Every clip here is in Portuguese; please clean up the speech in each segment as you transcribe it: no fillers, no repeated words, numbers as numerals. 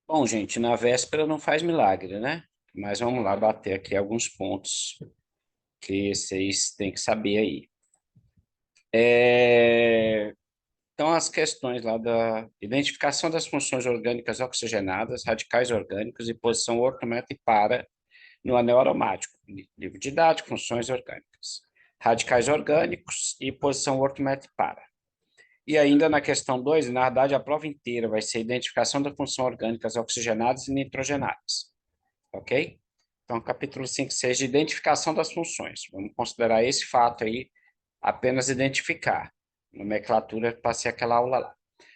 Bom, gente, na véspera não faz milagre, né? Mas vamos lá bater aqui alguns pontos que vocês têm que saber aí. Então, as questões lá da identificação das funções orgânicas oxigenadas, radicais orgânicos e posição ortometa e para no anel aromático. Livro didático, funções orgânicas. Radicais orgânicos e posição ortometa e para. E ainda na questão 2, na verdade, a prova inteira vai ser identificação da função orgânicas oxigenadas e nitrogenadas. Ok? Então, capítulo 5, 6 de identificação das funções. Vamos considerar esse fato aí, apenas identificar. Nomenclatura, passei aquela aula lá.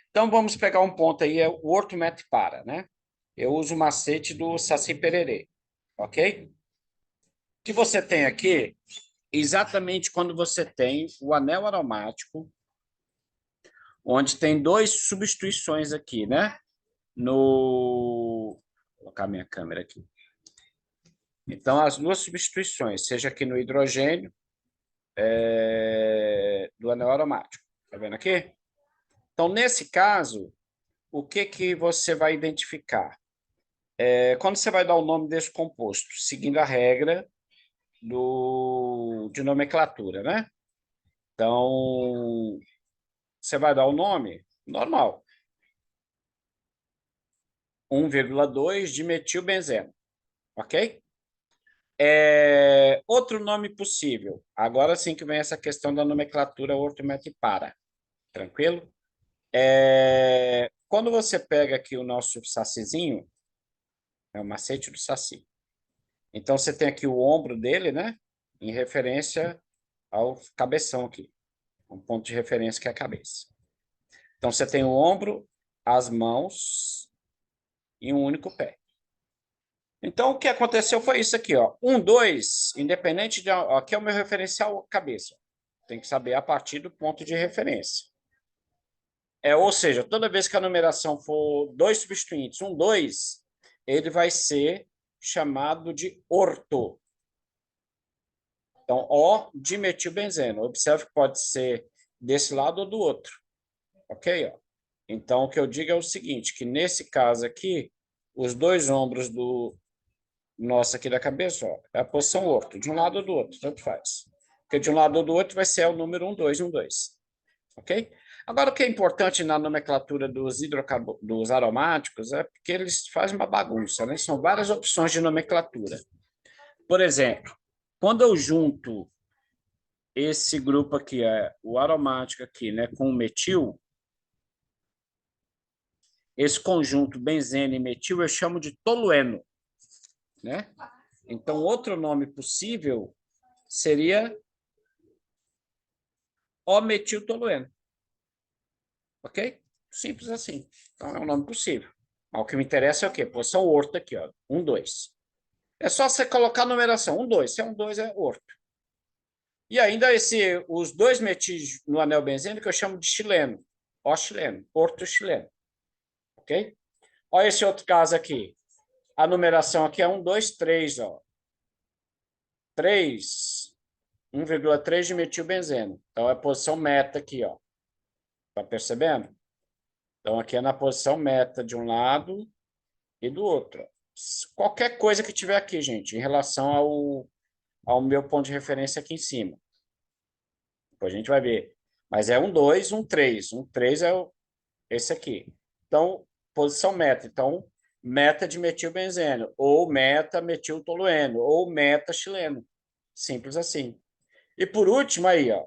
Então, vamos pegar um ponto aí, é o ortomete para, né? Eu uso o macete do Saci Pererê, ok? O que você tem aqui, exatamente quando você tem o anel aromático, onde tem duas substituições aqui, né? Vou colocar minha câmera aqui. Então, as duas substituições, seja aqui no hidrogênio do anel aromático. Tá vendo aqui? Então, nesse caso, o que você vai identificar? Quando você vai dar o nome desse composto, seguindo a regra de nomenclatura, né? Então, você vai dar o nome normal. 1,2 dimetilbenzeno, ok? Outro nome possível. Agora sim que vem essa questão da nomenclatura ortometipara. Tranquilo? Quando você pega aqui o nosso sacizinho, é o macete do saci. Então, você tem aqui o ombro dele, né? Em referência ao cabeção aqui. Um ponto de referência que é a cabeça. Então, você tem o ombro, as mãos e um único pé. Então, o que aconteceu foi isso aqui, ó. 1, 2, independente de... Aqui é o meu referencial cabeça. Tem que saber a partir do ponto de referência. Ou seja, toda vez que a numeração for dois substituintes, 1, 2, ele vai ser chamado de orto. Então, O dimetilbenzeno. Observe que pode ser desse lado ou do outro. Ok? Ó. Então, o que eu digo é o seguinte, que nesse caso aqui, os dois ombros do nosso aqui da cabeça, ó, é a posição orto, de um lado ou do outro, tanto faz. Porque de um lado ou do outro vai ser o número 1, 2, 1, 2. Ok? Agora, o que é importante na nomenclatura dos aromáticos é porque eles fazem uma bagunça, né? São várias opções de nomenclatura. Por exemplo, quando eu junto esse grupo aqui, o aromático aqui, né, com o metil, esse conjunto benzeno e metil eu chamo de tolueno, né? Então, outro nome possível seria O-metiltolueno. Ok? Simples assim. Então, é um nome possível. Mas o que me interessa é o quê? Posição orto aqui, ó. 1, 2. É só você colocar a numeração. 1, 2. Se é 1, 2, é orto. E ainda os dois metis no anel benzênico eu chamo de chileno. O chileno. Orto chileno. Ok? Olha esse outro caso aqui. A numeração aqui é 1, 2, 3. Ó. 3. 1,3 de metilbenzeno. Então, é a posição meta aqui. Ó. Tá percebendo? Então, aqui é na posição meta de um lado e do outro. Qualquer coisa que tiver aqui, gente, em relação ao meu ponto de referência aqui em cima. Depois a gente vai ver. Mas é 1, 2, 1, 3. 1, 3 é esse aqui. Então, posição meta. Então, meta de metilbenzeno, ou meta metiltolueno, ou meta chileno. Simples assim. E por último aí, ó.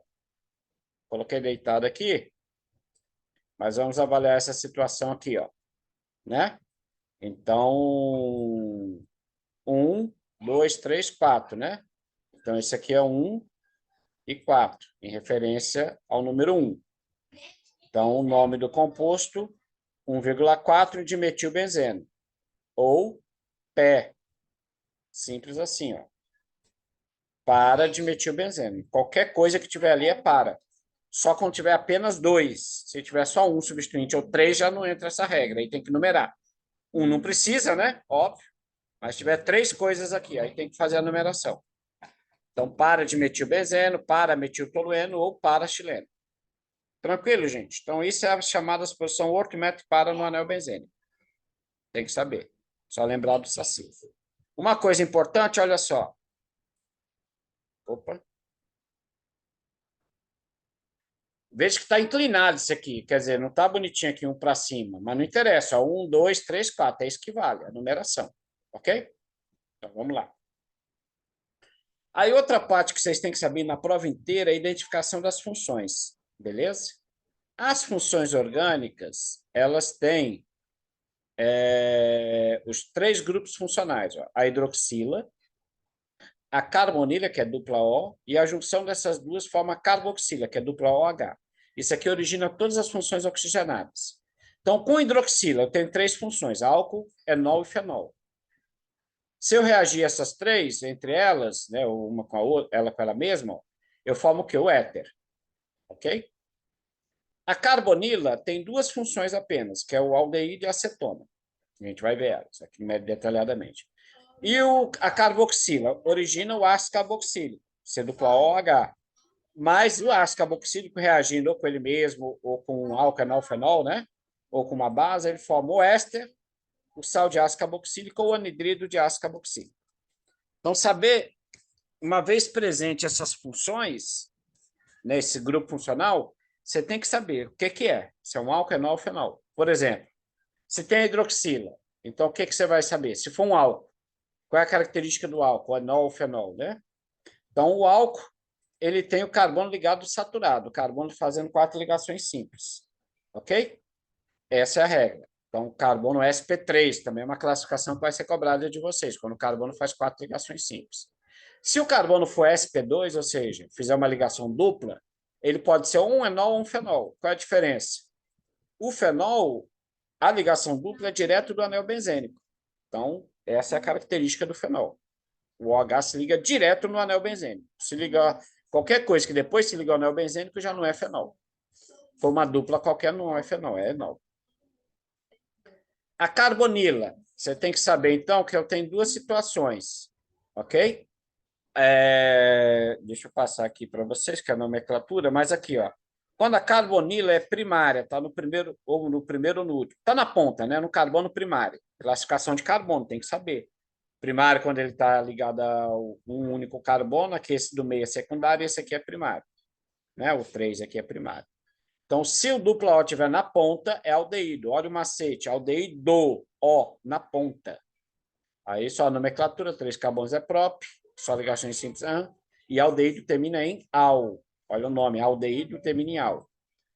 Coloquei deitado aqui, mas vamos avaliar essa situação aqui, ó. Né? Então, 1, 2, 3, 4, né? Então, esse aqui é 1 e 4, em referência ao número 1. Então, o nome do composto, 1,4 de metilbenzeno, ou pé. Simples assim, ó. Para de metilbenzeno. Qualquer coisa que tiver ali é para. Só quando tiver apenas 2. Se tiver só um substituinte ou 3, já não entra essa regra. Aí tem que numerar. 1 não precisa, né? Óbvio. Mas se tiver 3 coisas aqui, aí tem que fazer a numeração. Então, para-dimetilbenzeno, para-metiltolueno ou para-xileno. Tranquilo, gente? Então, isso é a chamada posição ortométrico-para no anel benzênico. Tem que saber. Só lembrar do saci. Uma coisa importante, olha só. Opa. Veja que está inclinado isso aqui. Quer dizer, não está bonitinho aqui um para cima, mas não interessa. 1, 2, 3, 4. É isso que vale, a numeração. Ok? Então, vamos lá. Aí, outra parte que vocês têm que saber na prova inteira é a identificação das funções. Beleza? As funções orgânicas, elas têm os 3 grupos funcionais. Ó. A hidroxila, a carbonila, que é dupla O, e a junção dessas duas forma a carboxila, que é dupla OH. Isso aqui origina todas as funções oxigenadas. Então, com hidroxila, eu tenho 3 funções, álcool, enol e fenol. Se eu reagir essas 3, entre elas, né, uma com a outra, ela com ela mesma, eu formo o quê? O éter. Ok? A carbonila tem 2 funções apenas, que é o aldeído e a acetona. A gente vai ver elas aqui detalhadamente. E a carboxila origina o ácido carboxílico, C2OH. Mas o ácido carboxílico reagindo ou com ele mesmo, ou com um álcool enolfenol, né? Ou com uma base, ele forma o éster, o sal de ácido carboxílico ou o anidrido de ácido carboxílico. Então, saber, uma vez presente essas funções, nesse grupo funcional, você tem que saber o que é. Se é um álcool, enol ou fenol. Por exemplo, se tem a hidroxila, então o que você vai saber? Se for um álcool, qual é a característica do álcool? Enol ou fenol, né? Então, o álcool, ele tem o carbono ligado saturado, o carbono fazendo 4 ligações simples. Ok? Essa é a regra. Então, carbono sp3 também é uma classificação que vai ser cobrada de vocês, quando o carbono faz 4 ligações simples. Se o carbono for sp2, ou seja, fizer uma ligação dupla, ele pode ser um enol ou um fenol. Qual é a diferença? O fenol, a ligação dupla é direto do anel benzênico. Então, essa é a característica do fenol. O OH se liga direto no anel benzênico. Se ligar qualquer coisa que depois se liga ao anel benzênico, já não é fenol. For uma dupla qualquer, não é fenol, é enol. A carbonila, você tem que saber, então, que eu tenho 2 situações, ok? Deixa eu passar aqui para vocês, que é a nomenclatura, mas aqui, ó. Quando a carbonila é primária, está no primeiro ou no primeiro ou no último, está na ponta, né? No carbono primário. Classificação de carbono, tem que saber. Primário, quando ele está ligado a um único carbono, aqui esse do meio é secundário e esse aqui é primário. Né? O 3 aqui é primário. Então, se o dupla O estiver na ponta, é aldeído. Olha o macete, aldeído, O, na ponta. Aí só a nomenclatura, 3 carbonos é próprio, só ligações simples, e aldeído termina em al. Olha o nome, aldeído termina em al.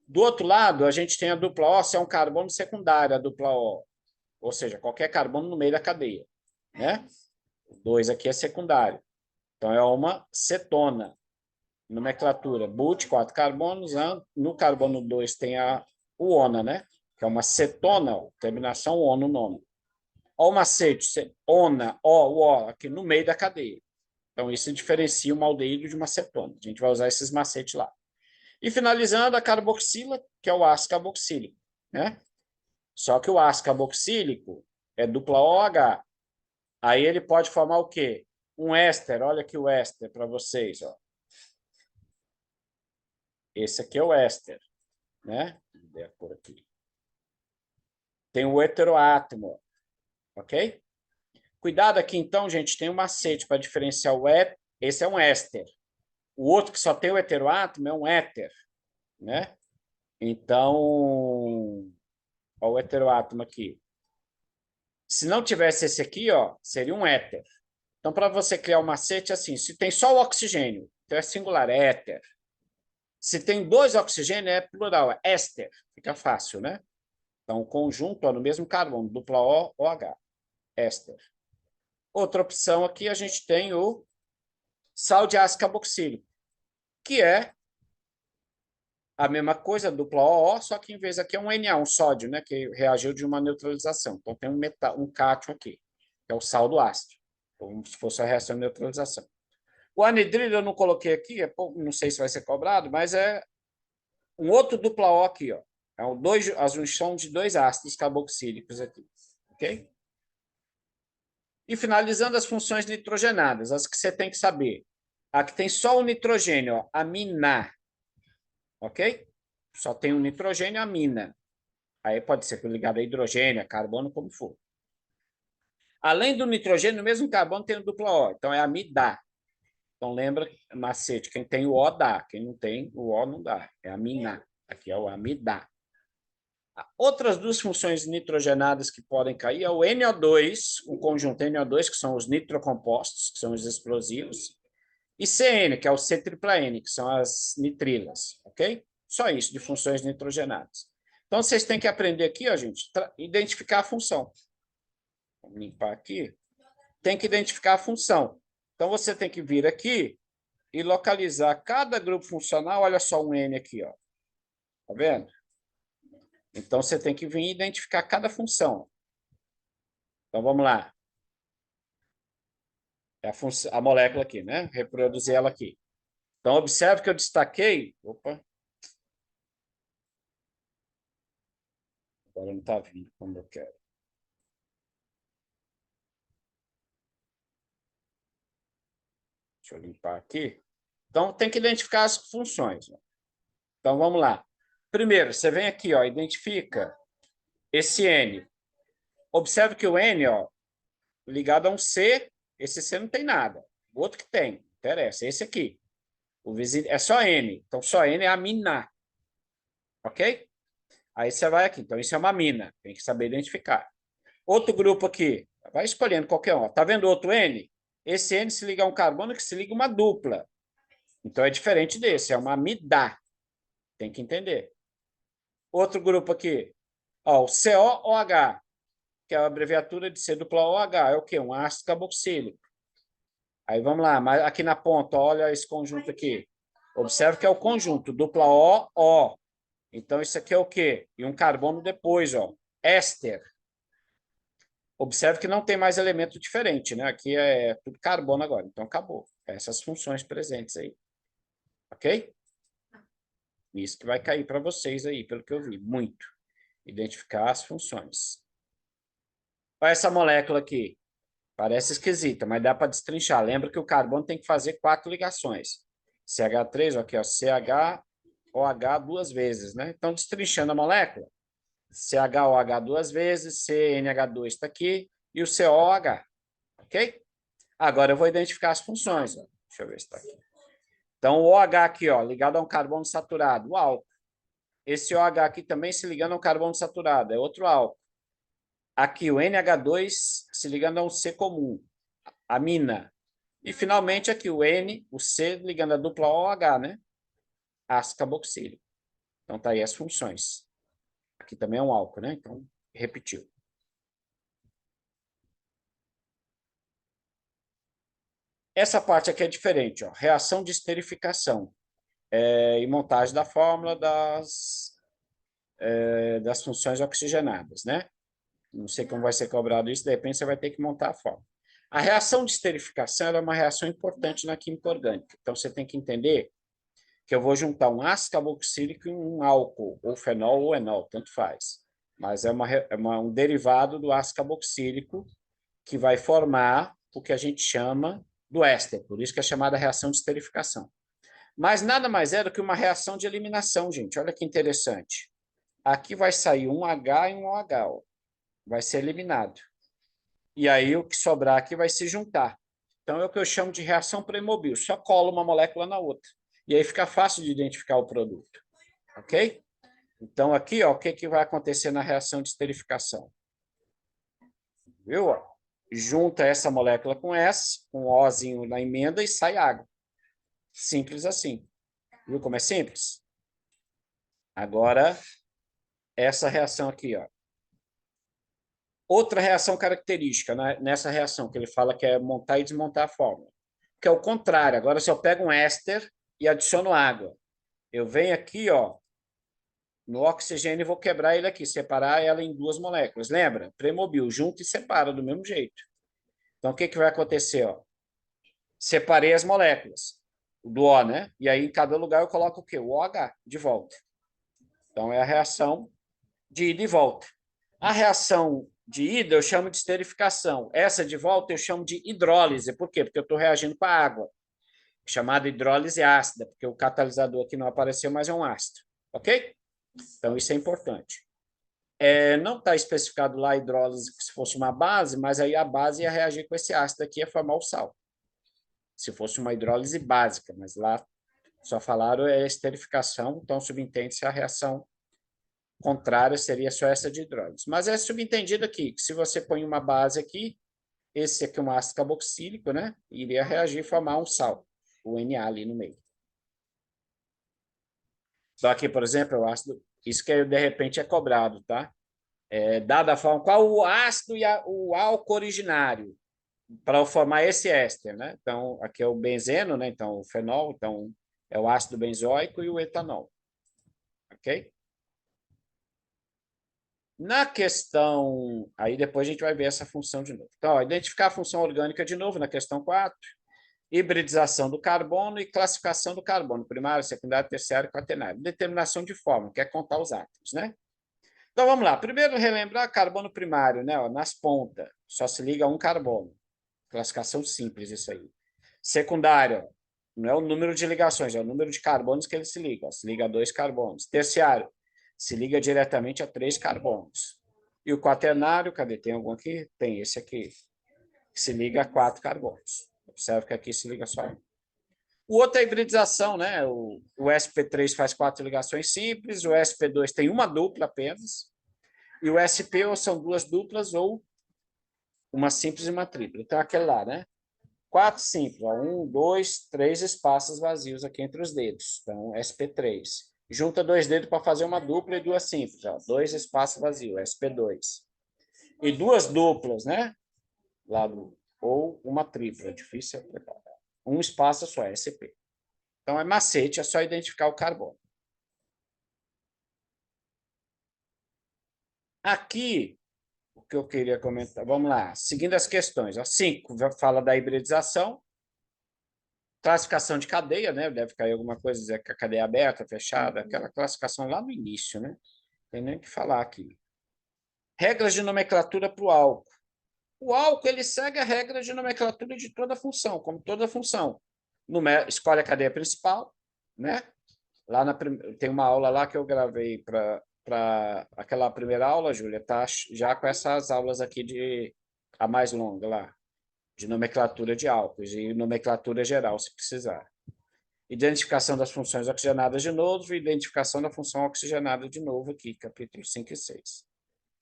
Do outro lado, a gente tem a dupla O, se é um carbono secundário, a dupla O. Ou seja, qualquer carbono no meio da cadeia. Né? O 2 aqui é secundário. Então, é uma cetona. Nomenclatura, but, 4 carbonos, no carbono 2 tem o ona, né? Que é uma cetona, terminação on no nome. Ó o macete, ona, o, aqui no meio da cadeia. Então, isso diferencia uma aldeído de uma cetona. A gente vai usar esses macetes lá. E finalizando, a carboxila, que é o ácido carboxílico, né? Só que o ácido carboxílico é dupla OH. Aí ele pode formar o quê? Um éster. Olha aqui o éster para vocês, ó. Esse aqui é o éster, né? Por aqui. Tem o heteroátomo, ok? Cuidado aqui, então, gente, tem um macete para diferenciar o éter. Esse é um éster. O outro que só tem o heteroátomo é um éter, né? Então, ó, o heteroátomo aqui. Se não tivesse esse aqui, ó, seria um éter. Então, para você criar um macete, assim, se tem só o oxigênio, então é singular, é éter. Se tem 2 oxigênios, é plural, é éster. Fica fácil, né? Então, o conjunto ó, no mesmo carbono, dupla O, OH, éster. Outra opção aqui, a gente tem o sal de ácido carboxílico, que é a mesma coisa, dupla OO, só que em vez aqui é um Na, um sódio, né, que reagiu de uma neutralização. Então, tem um cátion aqui, que é o sal do ácido, como se fosse a reação de neutralização. O anidrido eu não coloquei aqui, não sei se vai ser cobrado, mas é um outro dupla O aqui, ó. É a junção de 2 ácidos carboxílicos aqui, ok? E finalizando as funções nitrogenadas, as que você tem que saber. Aqui tem só o nitrogênio, ó, amina. Ok? Só tem o nitrogênio, amina. Aí pode ser ligado a hidrogênio, a carbono, como for. Além do nitrogênio, no mesmo carbono tem o dupla O. Então é amida. Então lembra, macete, quem tem o O dá. Quem não tem, o O não dá. É amina. Aqui é o amida. Outras duas funções nitrogenadas que podem cair é o NO2, o conjunto NO2, que são os nitrocompostos, que são os explosivos, e CN, que é o C-tripla-N, que são as nitrilas, ok? Só isso de funções nitrogenadas. Então, vocês têm que aprender aqui, ó, gente, identificar a função. Vamos limpar aqui. Tem que identificar a função. Então, você tem que vir aqui e localizar cada grupo funcional. Olha só um N aqui, ó. Tá vendo? Então, você tem que vir e identificar cada função. Então, vamos lá. É a molécula aqui, né? Reproduzir ela aqui. Então, observe que eu destaquei. Opa! Agora não está vindo como eu quero. Deixa eu limpar aqui. Então, tem que identificar as funções. Então, vamos lá. Primeiro, você vem aqui, ó, identifica esse N. Observe que o N, ó, ligado a um C, esse C não tem nada. O outro que tem, interessa, esse aqui. O vizinho é só N. Então, só N é amina. Ok? Aí você vai aqui. Então, isso é uma amina. Tem que saber identificar. Outro grupo aqui. Vai escolhendo qualquer um. Tá vendo outro N? Esse N se liga a um carbono que se liga a uma dupla. Então, é diferente desse. É uma amida. Tem que entender. Outro grupo aqui. Ó, o COOH, que é a abreviatura de C dupla OH. É o quê? Um ácido carboxílico. Aí vamos lá. Mas aqui na ponta, olha esse conjunto aqui. Observe que é o conjunto dupla O, O. Então, isso aqui é o quê? E um carbono depois, ó. Éster. Observe que não tem mais elemento diferente, né? Aqui é tudo carbono agora. Então, acabou. Essas funções presentes aí. Ok? Isso que vai cair para vocês aí, pelo que eu vi. Muito. Identificar as funções. Olha essa molécula aqui. Parece esquisita, mas dá para destrinchar. Lembra que o carbono tem que fazer 4 ligações. CH3, aqui, ó, CHOH duas vezes, né? Então, destrinchando a molécula. CHOH duas vezes, CNH2 está aqui e o COOH. Ok? Agora eu vou identificar as funções. Ó. Deixa eu ver se está aqui. Então, o OH aqui, ó, ligado a um carbono saturado, o álcool. Esse OH aqui também se ligando a um carbono saturado, é outro álcool. Aqui, o NH2 se ligando a um C comum, amina. E, finalmente, aqui o N, o C ligando a dupla OH, né? Ácido carboxílico. Então, tá aí as funções. Aqui também é um álcool, né? Então, repetiu. Essa parte aqui é diferente, ó. Reação de esterificação e montagem da fórmula das funções oxigenadas, né? Não sei como vai ser cobrado isso, de repente você vai ter que montar a fórmula. A reação de esterificação é uma reação importante na química orgânica. Então, você tem que entender que eu vou juntar um ácido carboxílico e um álcool, ou fenol ou enol, tanto faz. Mas é um derivado do ácido carboxílico que vai formar o que a gente chama do éster, por isso que é chamada reação de esterificação. Mas nada mais é do que uma reação de eliminação, gente. Olha que interessante. Aqui vai sair um H e um OH, ó. Vai ser eliminado. E aí o que sobrar aqui vai se juntar. Então é o que eu chamo de reação Playmobil. Só cola uma molécula na outra. E aí fica fácil de identificar o produto. Ok? Então aqui, ó, o que vai acontecer na reação de esterificação? Viu? Junta essa molécula com essa, com um Ozinho na emenda e sai água. Simples assim. Viu como é simples? Agora, essa reação aqui, ó. Outra reação característica, né, nessa reação, que ele fala que é montar e desmontar a fórmula, que é o contrário. Agora, se eu pego um éster e adiciono água, eu venho aqui, ó, no oxigênio e vou quebrar ele aqui, separar ela em duas moléculas. Lembra? Playmobil, junta e separa do mesmo jeito. Então, o que vai acontecer? Ó? Separei as moléculas do O, né? E aí, em cada lugar, eu coloco o quê? O OH de volta. Então, é a reação de ida e volta. A reação de ida eu chamo de esterificação. Essa de volta eu chamo de hidrólise. Por quê? Porque eu estou reagindo com a água. chamada hidrólise ácida, porque o catalisador aqui não apareceu, mas é um ácido, ok? Então, isso é importante. Não está especificado lá a hidrólise se fosse uma base, mas aí a base ia reagir com esse ácido aqui e ia formar o sal. Se fosse uma hidrólise básica, mas lá só falaram esterificação, então subentende-se a reação contrária seria só essa de hidrólise. Mas é subentendido aqui, que se você põe uma base aqui, esse aqui é um ácido carboxílico, né? Iria reagir e formar um sal, o Na ali no meio. Então aqui, por exemplo, o ácido, isso que de repente é cobrado, tá? Dada a forma, qual o ácido e o álcool originário para formar esse éster, né? Então, aqui é o benzeno, né? Então, o fenol, então é o ácido benzoico e o etanol, ok? Na questão, aí depois a gente vai ver essa função de novo. Então, ó, identificar a função orgânica de novo na questão 4, hibridização do carbono e classificação do carbono, primário, secundário, terciário e quaternário. Determinação de forma, que é contar os átomos, né? Então, vamos lá. Primeiro, relembrar carbono primário, né? Ó, nas pontas, só se liga um carbono. Classificação simples, isso aí. Secundário, não é o número de ligações, é o número de carbonos que ele se liga. Ó, se liga a 2 carbonos. Terciário, se liga diretamente a 3 carbonos. E o quaternário, cadê? Tem algum aqui? Tem esse aqui, que se liga a 4 carbonos. Observe que aqui se liga só um. O outro é a hibridização, né? O sp3 faz 4 ligações simples, o sp2 tem uma dupla apenas, e o sp ou são 2 duplas ou uma simples e uma tripla. Então, aquele lá, né? 4 simples, ó, 1, 2, 3 espaços vazios aqui entre os dedos. Então, sp3. Junta 2 dedos para fazer uma dupla e 2 simples, ó, 2 espaços vazios, sp2. E 2 duplas, né? Lado, ou uma tripla, difícil preparar. Um espaço só, sp. Então, é macete, é só identificar o carbono. Aqui, o que eu queria comentar, vamos lá, seguindo as questões. 5 fala da hibridização, classificação de cadeia, né? Deve cair alguma coisa, dizer que a cadeia é aberta, fechada, aquela classificação lá no início, né? Tem nem o que falar aqui. Regras de nomenclatura para o álcool. O álcool ele segue a regra de nomenclatura de toda função, como toda função. Escolhe a cadeia principal, né? Lá tem uma aula lá que eu gravei para aquela primeira aula, Júlia, tá já com essas aulas aqui de a mais longa lá, de nomenclatura de álcools e nomenclatura geral, se precisar. Identificação das funções oxigenadas de novo e identificação da função oxigenada de novo aqui, capítulo 5 e 6.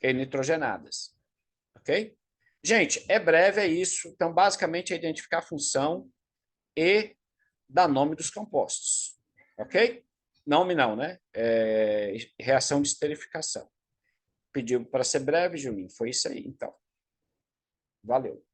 E nitrogenadas. Ok? Gente, é breve, é isso. Então, basicamente, é identificar a função e dar nome dos compostos. Ok? Nome não, né? Reação de esterificação. Pediu para ser breve, Juninho. Foi isso aí, então. Valeu.